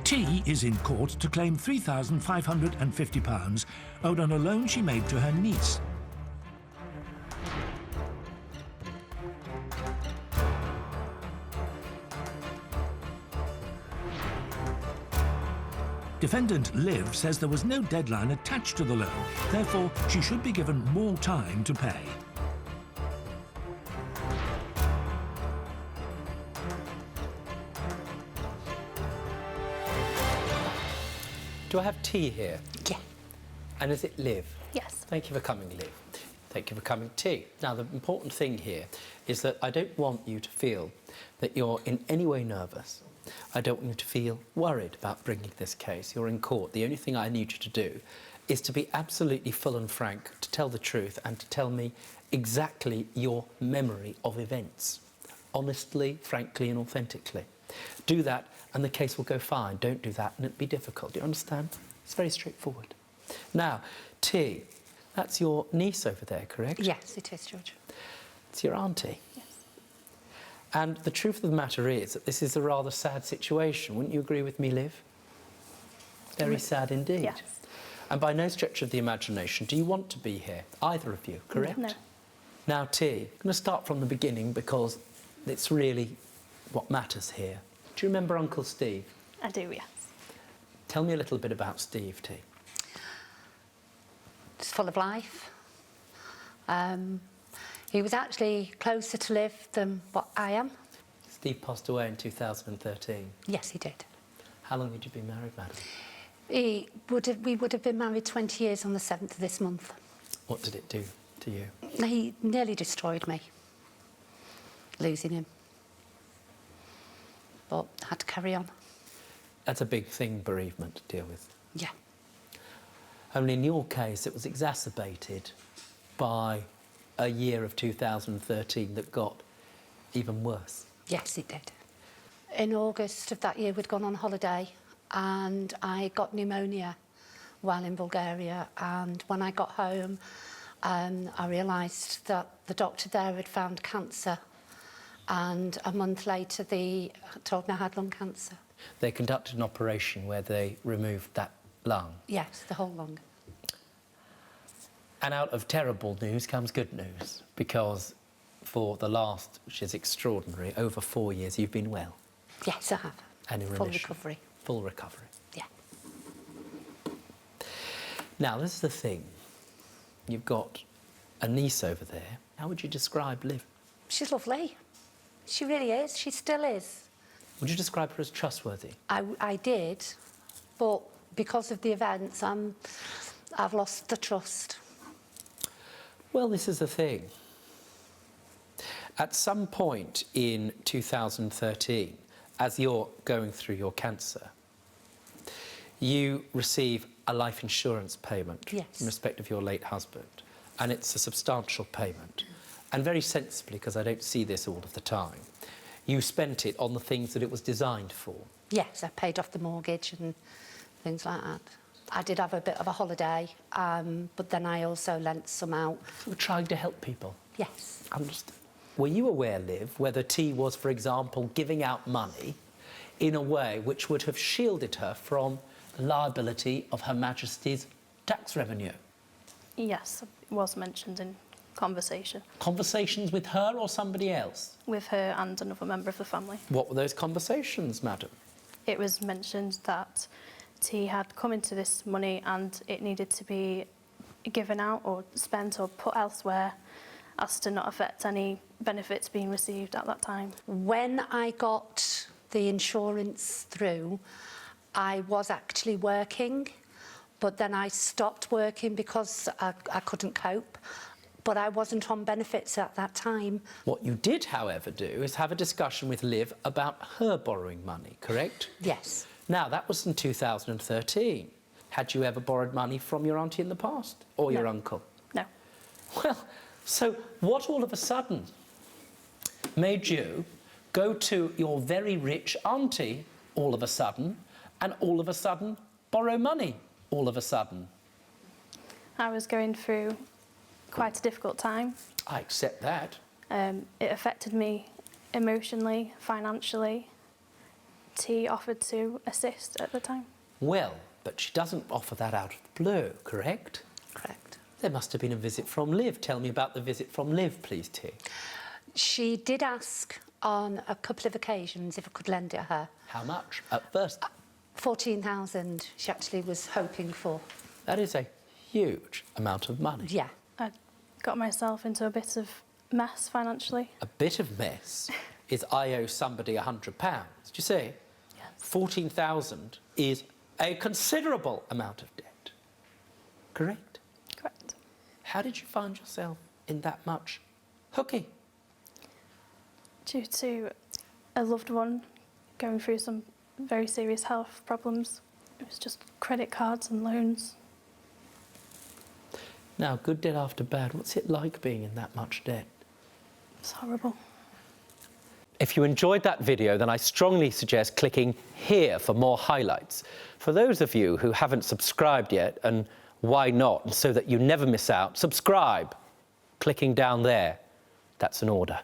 T is in court to claim £3,550 owed on a loan she made to her niece. Defendant Liv says there was no deadline attached to the loan, therefore she should be given more time to pay. Do I have tea here? Yeah. And is it Liv? Yes. Thank you for coming, Liv. Thank you for coming, T. Now, the important thing here is that I don't want you to feel that you're in any way nervous. I don't want you to feel worried about bringing this case. You're in court. The only thing I need you to do is to be absolutely full and frank, to tell the truth and to tell me exactly your memory of events. Honestly, frankly and authentically. Do that and the case will go fine. Don't do that and it'll be difficult. Do you understand? It's very straightforward. Now, T, that's your niece over there, correct? Yes, it is, George. It's your auntie. Yes. And the truth of the matter is that this is a rather sad situation. Wouldn't you agree with me, Liv? Very sad indeed. Yes. And by no stretch of the imagination do you want to be here, either of you, correct? No. Now, T, I'm going to start from the beginning because it's really what matters here. Do you remember Uncle Steve? I do, yes. Tell me a little bit about Steve, T. It's full of life. He was actually closer to Liv than what I am. Steve passed away in 2013. Yes, he did. How long had you been married, madam? We would have been married 20 years on the 7th of this month. What did it do to you? He nearly destroyed me, losing him. But had to carry on. That's a big thing, bereavement, to deal with. Yeah. Only in your case, it was exacerbated by a year of 2013 that got even worse. Yes, it did. In August of that year, we'd gone on holiday and I got pneumonia while in Bulgaria. And when I got home, I realised that the doctor there had found cancer. And a month later, they told me I had lung cancer. They conducted an operation where they removed that lung. Yes, the whole lung. And out of terrible news comes good news, because for the last, which is extraordinary, over 4 years, you've been well. Yes, I have. And in Full remission. recovery. Full recovery. Yeah. Now, this is the thing. You've got a niece over there. How would you describe Liv? She's lovely. She really is. She still is. Would you describe her as trustworthy? I did, but because of the events, I've lost the trust. Well, this is the thing. At some point in 2013, as you're going through your cancer, you receive a life insurance payment Yes. in respect of your late husband, and it's a substantial payment. And very sensibly, because I don't see this all of the time, you spent it on the things that it was designed for. Yes, I paid off the mortgage and things like that. I did have a bit of a holiday, but then I also lent some out. You were trying to help people. Yes. Understood. Were you aware, Liv, whether T was, for example, giving out money in a way which would have shielded her from the liability of Her Majesty's tax revenue? Yes, it was mentioned in conversation. Conversations with her or somebody else? With her and another member of the family. What were those conversations, madam? It was mentioned that T had come into this money and it needed to be given out or spent or put elsewhere as to not affect any benefits being received at that time. When I got the insurance through, I was actually working, but then I stopped working because I couldn't cope. But I wasn't on benefits at that time. What you did, however, do is have a discussion with Liv about her borrowing money, correct? Yes. Now, that was in 2013. Had you ever borrowed money from your auntie in the past? Or your uncle? No. Well, so what all of a sudden made you go to your very rich auntie all of a sudden and all of a sudden borrow money all of a sudden? I was going through quite a difficult time. I accept that. It affected me emotionally, financially. T offered to assist at the time. Well, but she doesn't offer that out of the blue, correct? Correct. There must have been a visit from Liv. Tell me about the visit from Liv, please, T. She did ask on a couple of occasions if I could lend it her. How much? At first, 14,000 she actually was hoping for. that is a huge amount of money. Yeah. I got myself into a bit of mess financially. A bit of mess is I owe somebody £100. Do you see? Yes. 14,000 is a considerable amount of debt. Correct? Correct. How did you find yourself in that much hooky? Due to a loved one going through some very serious health problems. It was just credit cards and loans. Now, good debt after bad, what's it like being in that much debt? It's horrible. If you enjoyed that video, then I strongly suggest clicking here for more highlights. For those of you who haven't subscribed yet, and why not, so that you never miss out, subscribe. Clicking down there, that's an order.